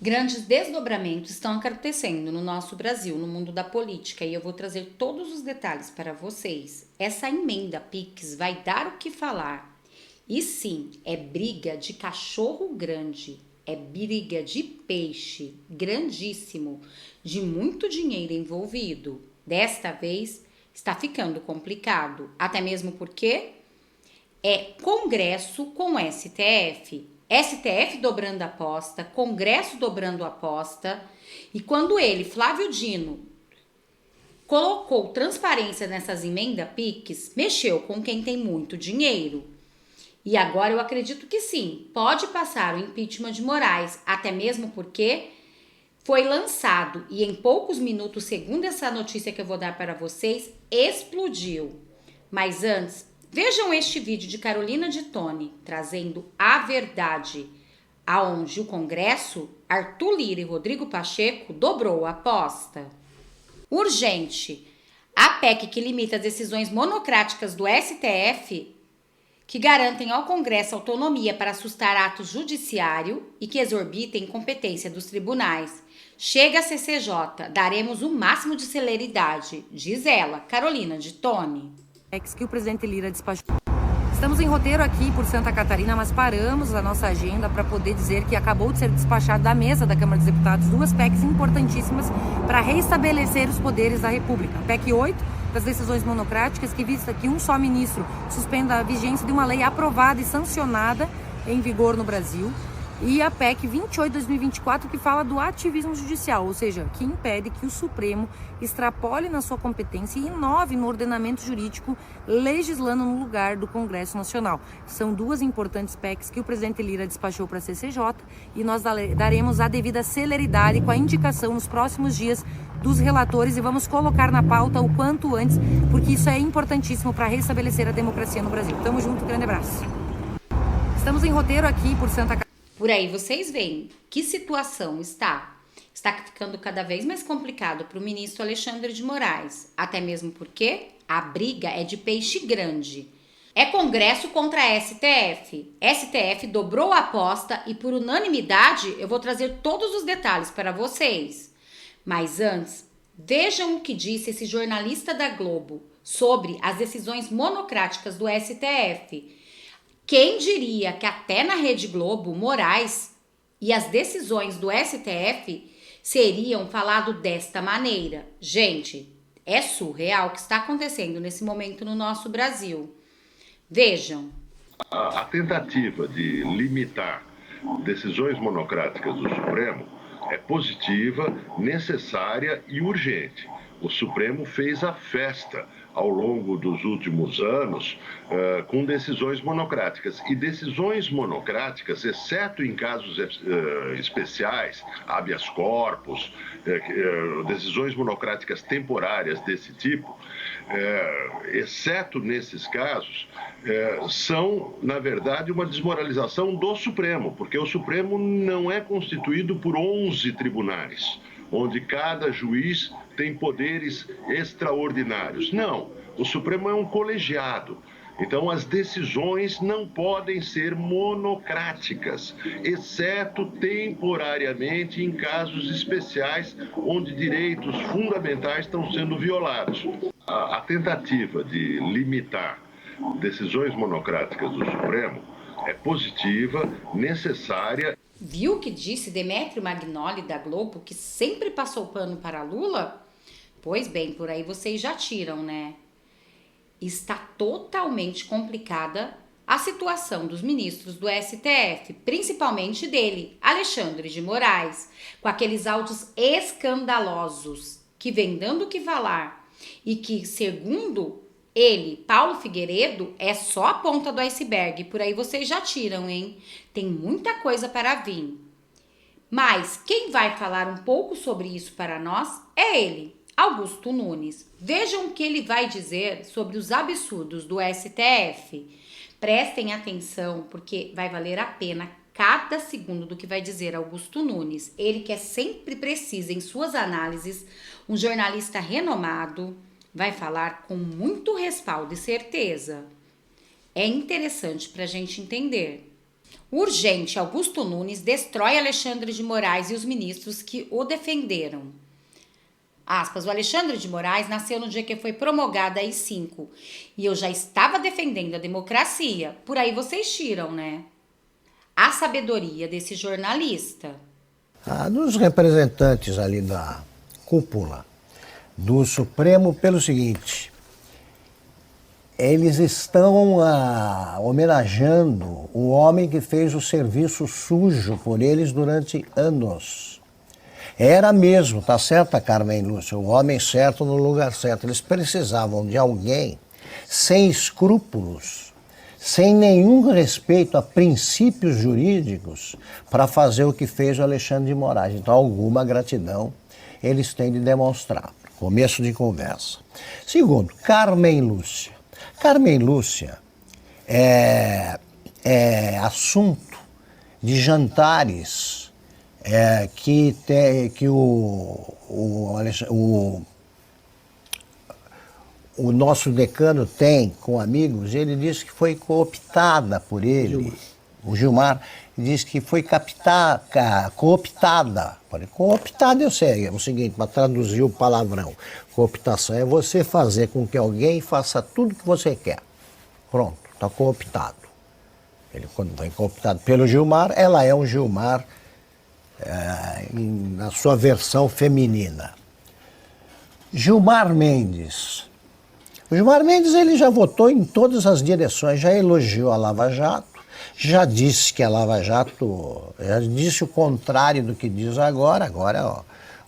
Grandes desdobramentos estão acontecendo no nosso Brasil, no mundo da política, e eu vou trazer todos os detalhes para vocês. Essa emenda PIX vai dar o que falar. E sim, é briga de cachorro grande, é briga de peixe grandíssimo, de muito dinheiro envolvido. Desta vez está ficando complicado, até mesmo porque é Congresso com STF. STF dobrando a aposta, Congresso dobrando a aposta. E quando ele, Flávio Dino, colocou transparência nessas emendas PIX, mexeu com quem tem muito dinheiro. E agora eu acredito que sim, pode passar o impeachment de Moraes, até mesmo porque foi lançado e em poucos minutos, segundo essa notícia que eu vou dar para vocês, explodiu. Mas antes, vejam este vídeo de Carolina de Tone trazendo a verdade, aonde o Congresso, Arthur Lira e Rodrigo Pacheco dobrou a aposta. Urgente! A PEC que limita as decisões monocráticas do STF, que garantem ao Congresso autonomia para assustar atos judiciários e que exorbitem competência dos tribunais. Chega a CCJ, daremos o máximo de celeridade, diz ela, Carolina de Tone. Que o presidente Lira despachou. Estamos em roteiro aqui por Santa Catarina, mas paramos a nossa agenda para poder dizer que acabou de ser despachado da mesa da Câmara dos Deputados duas PECs importantíssimas para reestabelecer os poderes da República. A PEC 8, das decisões monocráticas, que visa que um só ministro suspenda a vigência de uma lei aprovada e sancionada em vigor no Brasil. E a PEC 28/2024, que fala do ativismo judicial, ou seja, que impede que o Supremo extrapole na sua competência e inove no ordenamento jurídico, legislando no lugar do Congresso Nacional. São duas importantes PECs que o presidente Lira despachou para a CCJ e nós daremos a devida celeridade com a indicação nos próximos dias dos relatores e vamos colocar na pauta o quanto antes, porque isso é importantíssimo para restabelecer a democracia no Brasil. Tamo junto, grande abraço. Estamos em roteiro aqui por Santa Catarina. Por aí vocês veem que situação está. Está ficando cada vez mais complicado para o ministro Alexandre de Moraes. Até mesmo porque a briga é de peixe grande. É Congresso contra STF. STF dobrou a aposta e por unanimidade eu vou trazer todos os detalhes para vocês. Mas antes, vejam o que disse esse jornalista da Globo sobre as decisões monocráticas do STF. Quem diria que até na Rede Globo, Moraes e as decisões do STF seriam falado desta maneira? Gente, é surreal o que está acontecendo nesse momento no nosso Brasil. Vejam. A tentativa de limitar decisões monocráticas do Supremo é positiva, necessária e urgente. O Supremo fez a festa ao longo dos últimos anos com decisões monocráticas. E decisões monocráticas, exceto em casos especiais, habeas corpus, decisões monocráticas temporárias desse tipo, exceto nesses casos, são, na verdade, uma desmoralização do Supremo, porque o Supremo não é constituído por 11 tribunais, onde cada juiz tem poderes extraordinários. Não, o Supremo é um colegiado. Então, as decisões não podem ser monocráticas, exceto temporariamente em casos especiais onde direitos fundamentais estão sendo violados. A tentativa de limitar decisões monocráticas do Supremo é positiva, necessária. Viu o que disse Demetrio Magnoli da Globo, que sempre passou pano para Lula? Pois bem, por aí vocês já tiram, né? Está totalmente complicada a situação dos ministros do STF, principalmente dele, Alexandre de Moraes, com aqueles áudios escandalosos que vem dando o que falar e que, segundo ele, Paulo Figueiredo, é só a ponta do iceberg. Por aí vocês já tiram, hein? Tem muita coisa para vir. Mas quem vai falar um pouco sobre isso para nós é ele, Augusto Nunes. Vejam o que ele vai dizer sobre os absurdos do STF. Prestem atenção, porque vai valer a pena cada segundo do que vai dizer Augusto Nunes. Ele que é sempre preciso em suas análises, um jornalista renomado, vai falar com muito respaldo e certeza. É interessante para a gente entender. Urgente, Augusto Nunes destrói Alexandre de Moraes e os ministros que o defenderam. Aspas, o Alexandre de Moraes nasceu no dia que foi promulgada a AI-5 e eu já estava defendendo a democracia. Por aí vocês tiram, né? A sabedoria desse jornalista. Dos representantes ali da cúpula do Supremo pelo seguinte, eles estão homenageando o homem que fez o serviço sujo por eles durante anos. Era mesmo, tá certa, Carmen Lúcia, o homem certo no lugar certo. Eles precisavam de alguém sem escrúpulos, sem nenhum respeito a princípios jurídicos para fazer o que fez o Alexandre de Moraes. Então, alguma gratidão eles têm de demonstrar. Começo de conversa. Segundo, Carmen Lúcia. Carmen Lúcia é assunto de jantares que o nosso decano tem com amigos. Ele disse que foi cooptada por ele. O Gilmar disse que foi cooptada. Cooptada eu sei, é o seguinte, para traduzir o palavrão. Cooptação é você fazer com que alguém faça tudo que você quer. Pronto, está cooptado. Ele, quando foi cooptado pelo Gilmar, ela é um Gilmar na sua versão feminina. Gilmar Mendes. O Gilmar Mendes ele já votou em todas as direções, já elogiou a Lava Jato, já disse que a Lava Jato, já disse o contrário do que diz agora, ó,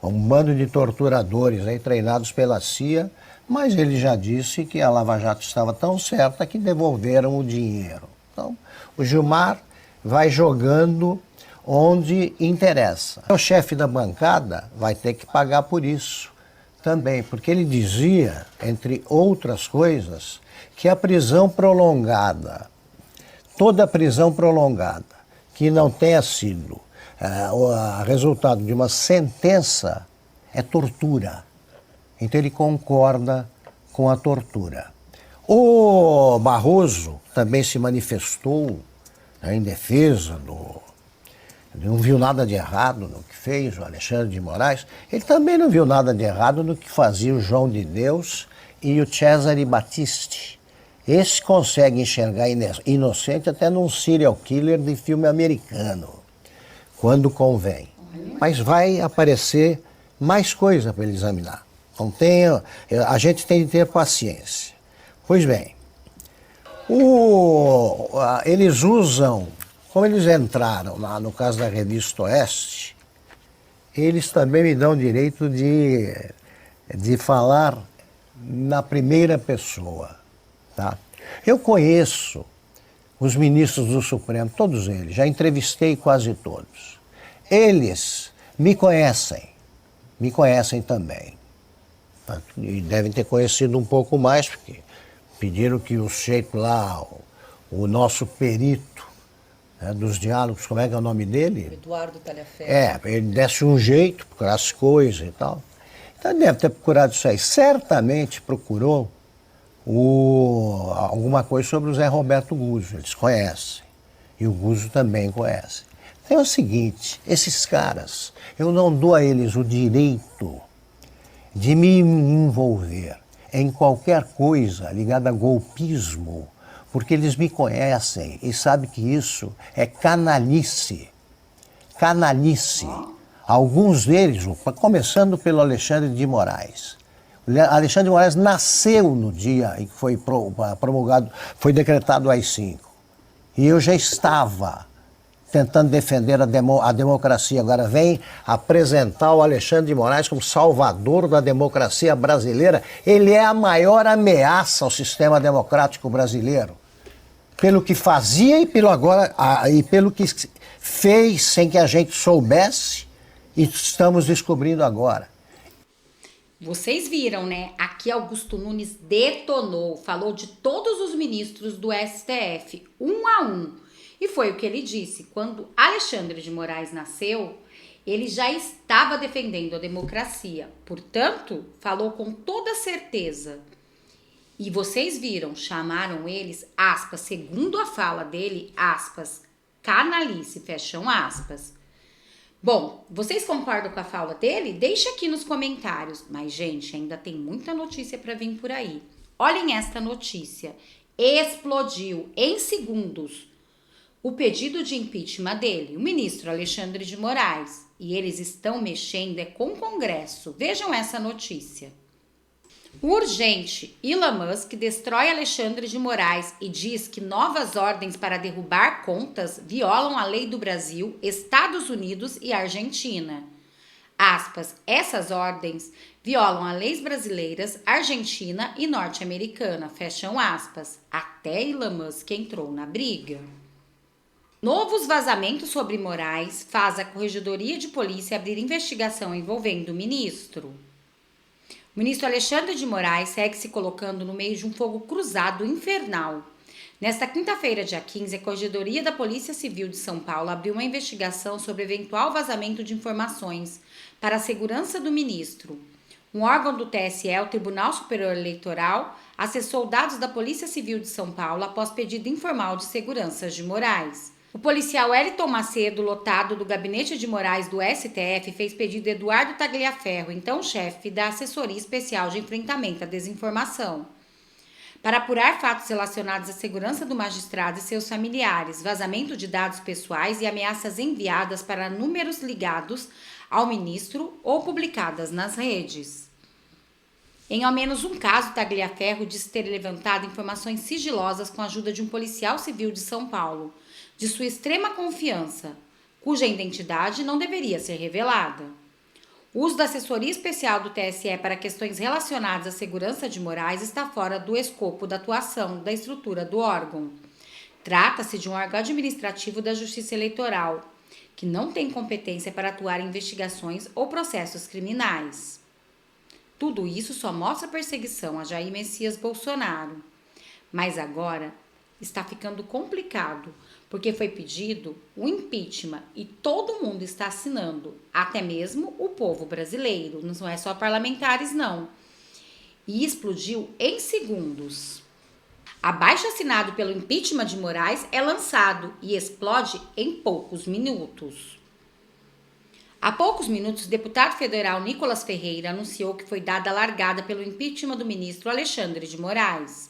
um bando de torturadores aí treinados pela CIA, mas ele já disse que a Lava Jato estava tão certa que devolveram o dinheiro. Então, o Gilmar vai jogando onde interessa. O chefe da bancada vai ter que pagar por isso também, porque ele dizia, entre outras coisas, que a prisão prolongada, toda prisão prolongada, que não tenha sido resultado de uma sentença, é tortura. Então ele concorda com a tortura. O Barroso também se manifestou em defesa não viu nada de errado no que fez o Alexandre de Moraes. Ele também não viu nada de errado no que fazia o João de Deus e o Cesare Battisti. Esse consegue enxergar inocente até num serial killer de filme americano, quando convém. Mas vai aparecer mais coisa para ele examinar. Então a gente tem de ter paciência. Pois bem, eles usam, como eles entraram lá no caso da Revista Oeste, eles também me dão direito de falar na primeira pessoa. Tá? Eu conheço os ministros do Supremo, todos eles, já entrevistei quase todos. Eles me conhecem também. Tá? E devem ter conhecido um pouco mais, porque pediram que o sujeito lá, o nosso perito dos diálogos, como é que é o nome dele? Eduardo Talhaferro. Ele desse um jeito para as coisas e tal. Então deve ter procurado isso aí. Certamente procurou alguma coisa sobre o Zé Roberto Guzzo, eles conhecem. E o Guzzo também conhece. Então é o seguinte, esses caras, eu não dou a eles o direito de me envolver em qualquer coisa ligada a golpismo, porque eles me conhecem e sabem que isso é canalice. Canalice. Alguns deles, começando pelo Alexandre de Moraes. Alexandre de Moraes nasceu no dia em que foi promulgado, foi decretado o AI-5. E eu já estava tentando defender a democracia. Agora vem apresentar o Alexandre de Moraes como salvador da democracia brasileira. Ele é a maior ameaça ao sistema democrático brasileiro. Pelo que fazia e pelo que fez sem que a gente soubesse e estamos descobrindo agora. Vocês viram, né? Aqui Augusto Nunes detonou, falou de todos os ministros do STF, um a um. E foi o que ele disse. Quando Alexandre de Moraes nasceu, ele já estava defendendo a democracia. Portanto, falou com toda certeza. E vocês viram, chamaram eles, aspas, segundo a fala dele, aspas, Canalice, fecham aspas. Bom, vocês concordam com a fala dele? Deixa aqui nos comentários. Mas, gente, ainda tem muita notícia para vir por aí. Olhem esta notícia. Explodiu em segundos o pedido de impeachment dele, o ministro Alexandre de Moraes. E eles estão mexendo com o Congresso. Vejam essa notícia. Urgente, Elon Musk destrói Alexandre de Moraes e diz que novas ordens para derrubar contas violam a lei do Brasil, Estados Unidos e Argentina. Aspas, essas ordens violam as leis brasileiras, argentina e norte-americana, fecham aspas. Até Elon Musk entrou na briga. Novos vazamentos sobre Moraes faz a Corregedoria de Polícia abrir investigação envolvendo o ministro. O ministro Alexandre de Moraes segue se colocando no meio de um fogo cruzado infernal. Nesta quinta-feira, dia 15, a Corregedoria da Polícia Civil de São Paulo abriu uma investigação sobre eventual vazamento de informações para a segurança do ministro. Um órgão do TSE, o Tribunal Superior Eleitoral, acessou dados da Polícia Civil de São Paulo após pedido informal de segurança de Moraes. O policial Wellington Macedo, lotado do gabinete de Moraes do STF, fez pedido a Eduardo Tagliaferro, então chefe da Assessoria Especial de Enfrentamento à Desinformação, para apurar fatos relacionados à segurança do magistrado e seus familiares, vazamento de dados pessoais e ameaças enviadas para números ligados ao ministro ou publicadas nas redes. Em ao menos um caso, Tagliaferro disse ter levantado informações sigilosas com a ajuda de um policial civil de São Paulo, de sua extrema confiança, cuja identidade não deveria ser revelada. O uso da assessoria especial do TSE para questões relacionadas à segurança de Moraes está fora do escopo da atuação da estrutura do órgão. Trata-se de um órgão administrativo da Justiça Eleitoral, que não tem competência para atuar em investigações ou processos criminais. Tudo isso só mostra perseguição a Jair Messias Bolsonaro. Mas agora está ficando complicado, porque foi pedido o impeachment e todo mundo está assinando, até mesmo o povo brasileiro, não é só parlamentares não. E explodiu em segundos. Abaixo assinado pelo impeachment de Moraes é lançado e explode em poucos minutos. Há poucos minutos, o deputado federal Nicolas Ferreira anunciou que foi dada a largada pelo impeachment do ministro Alexandre de Moraes.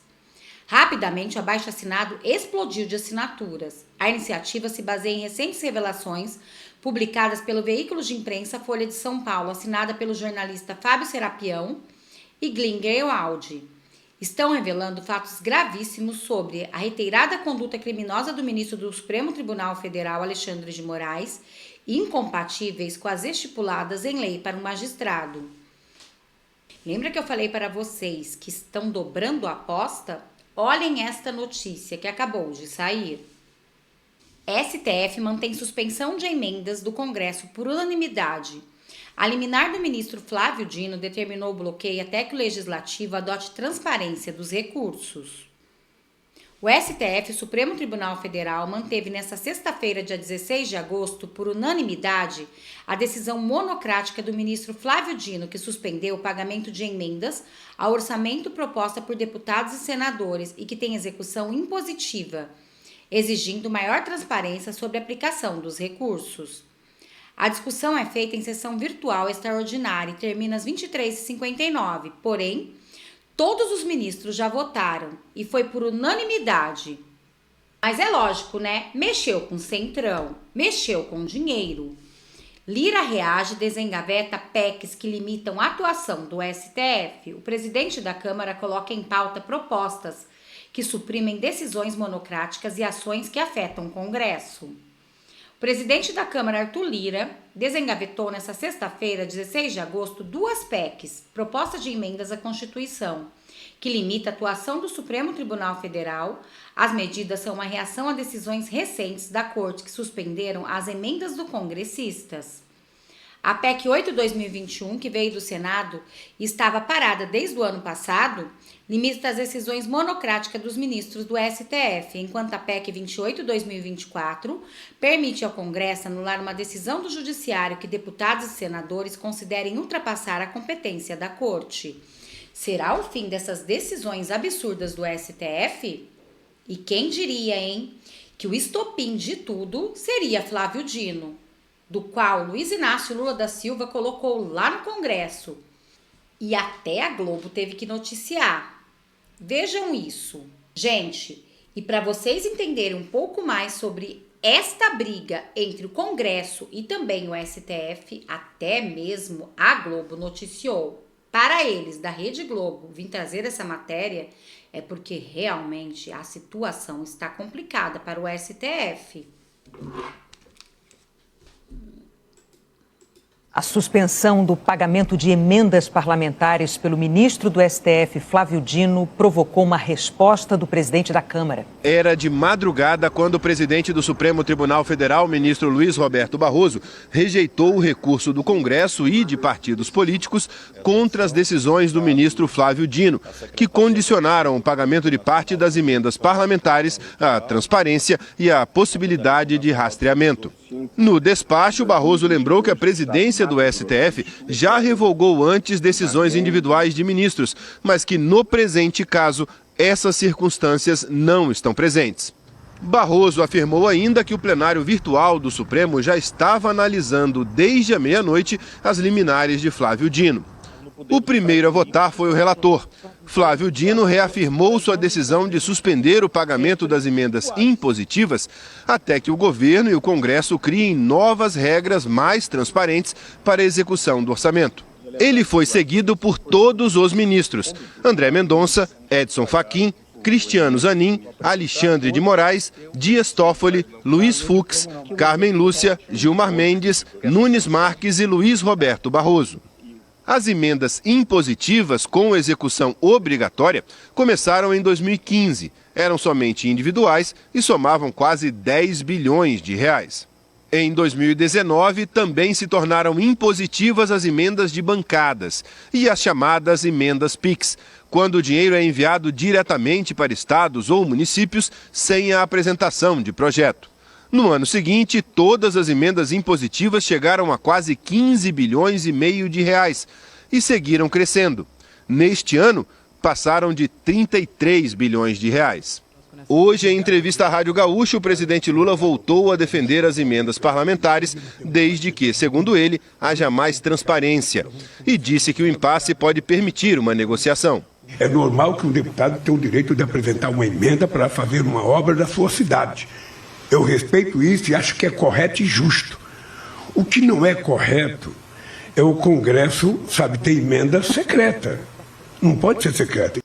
Rapidamente, o abaixo-assinado explodiu de assinaturas. A iniciativa se baseia em recentes revelações publicadas pelo veículo de imprensa Folha de São Paulo, assinada pelo jornalista Fábio Serapião e Glinger Aldi. Estão revelando fatos gravíssimos sobre a reiterada conduta criminosa do ministro do Supremo Tribunal Federal, Alexandre de Moraes, incompatíveis com as estipuladas em lei para um magistrado. Lembra que eu falei para vocês que estão dobrando a aposta? Olhem esta notícia que acabou de sair. STF mantém suspensão de emendas do Congresso por unanimidade. A liminar do ministro Flávio Dino determinou o bloqueio até que o Legislativo adote transparência dos recursos. O STF, Supremo Tribunal Federal, manteve nesta sexta-feira, dia 16 de agosto, por unanimidade, a decisão monocrática do ministro Flávio Dino, que suspendeu o pagamento de emendas ao orçamento proposta por deputados e senadores e que tem execução impositiva, exigindo maior transparência sobre a aplicação dos recursos. A discussão é feita em sessão virtual extraordinária e termina às 23h59, porém, todos os ministros já votaram e foi por unanimidade. Mas é lógico, né? Mexeu com centrão, mexeu com dinheiro. Lira reage e desengaveta PECs que limitam a atuação do STF. O presidente da Câmara coloca em pauta propostas que suprimem decisões monocráticas e ações que afetam o Congresso. O presidente da Câmara, Arthur Lira, desengavetou nesta sexta-feira, 16 de agosto, duas PECs, propostas de emendas à Constituição, que limita a atuação do Supremo Tribunal Federal. As medidas são uma reação a decisões recentes da Corte que suspenderam as emendas dos congressistas. A PEC 8/2021, que veio do Senado e estava parada desde o ano passado, limita as decisões monocráticas dos ministros do STF, enquanto a PEC 28/2024 permite ao Congresso anular uma decisão do Judiciário que deputados e senadores considerem ultrapassar a competência da Corte. Será o fim dessas decisões absurdas do STF? E quem diria, hein? que o estopim de tudo seria Flávio Dino, do qual Luiz Inácio Lula da Silva colocou lá no Congresso. E até a Globo teve que noticiar. Vejam isso. Gente, e para vocês entenderem um pouco mais sobre esta briga entre o Congresso e também o STF, até mesmo a Globo noticiou. Para eles, da Rede Globo, vim trazer essa matéria é porque realmente a situação está complicada para o STF. A suspensão do pagamento de emendas parlamentares pelo ministro do STF, Flávio Dino, provocou uma resposta do presidente da Câmara. Era de madrugada quando o presidente do Supremo Tribunal Federal, ministro Luiz Roberto Barroso, rejeitou o recurso do Congresso e de partidos políticos contra as decisões do ministro Flávio Dino, que condicionaram o pagamento de parte das emendas parlamentares à transparência e à possibilidade de rastreamento. No despacho, Barroso lembrou que a presidência do STF já revogou antes decisões individuais de ministros, mas que no presente caso essas circunstâncias não estão presentes. Barroso afirmou ainda que o plenário virtual do Supremo já estava analisando desde a meia-noite as liminares de Flávio Dino. O primeiro a votar foi o relator. Flávio Dino reafirmou sua decisão de suspender o pagamento das emendas impositivas até que o governo e o Congresso criem novas regras mais transparentes para a execução do orçamento. Ele foi seguido por todos os ministros: André Mendonça, Edson Fachin, Cristiano Zanin, Alexandre de Moraes, Dias Toffoli, Luiz Fux, Carmen Lúcia, Gilmar Mendes, Nunes Marques e Luiz Roberto Barroso. As emendas impositivas com execução obrigatória começaram em 2015. Eram somente individuais e somavam quase 10 bilhões de reais. Em 2019, também se tornaram impositivas as emendas de bancadas e as chamadas emendas PIX, quando o dinheiro é enviado diretamente para estados ou municípios sem a apresentação de projeto. No ano seguinte, todas as emendas impositivas chegaram a quase 15 bilhões e meio de reais e seguiram crescendo. Neste ano, passaram de 33 bilhões de reais. Hoje, em entrevista à Rádio Gaúcho, o presidente Lula voltou a defender as emendas parlamentares, desde que, segundo ele, haja mais transparência. E disse que o impasse pode permitir uma negociação. É normal que um deputado tenha o direito de apresentar uma emenda para fazer uma obra da sua cidade. Eu respeito isso e acho que é correto e justo. O que não é correto é o Congresso, ter emenda secreta. Não pode ser secreta.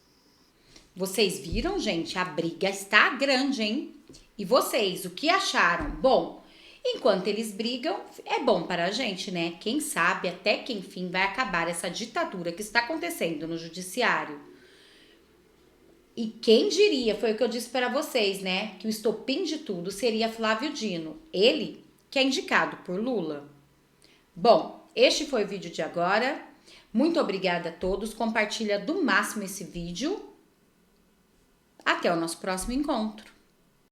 Vocês viram, gente? A briga está grande, hein? E vocês, o que acharam? Bom, enquanto eles brigam, é bom para a gente, né? Quem sabe até que enfim vai acabar essa ditadura que está acontecendo no judiciário. E quem diria, foi o que eu disse para vocês, né? Que o estopim de tudo seria Flávio Dino. Ele que é indicado por Lula. Bom, este foi o vídeo de agora. Muito obrigada a todos. Compartilha do máximo esse vídeo. Até o nosso próximo encontro.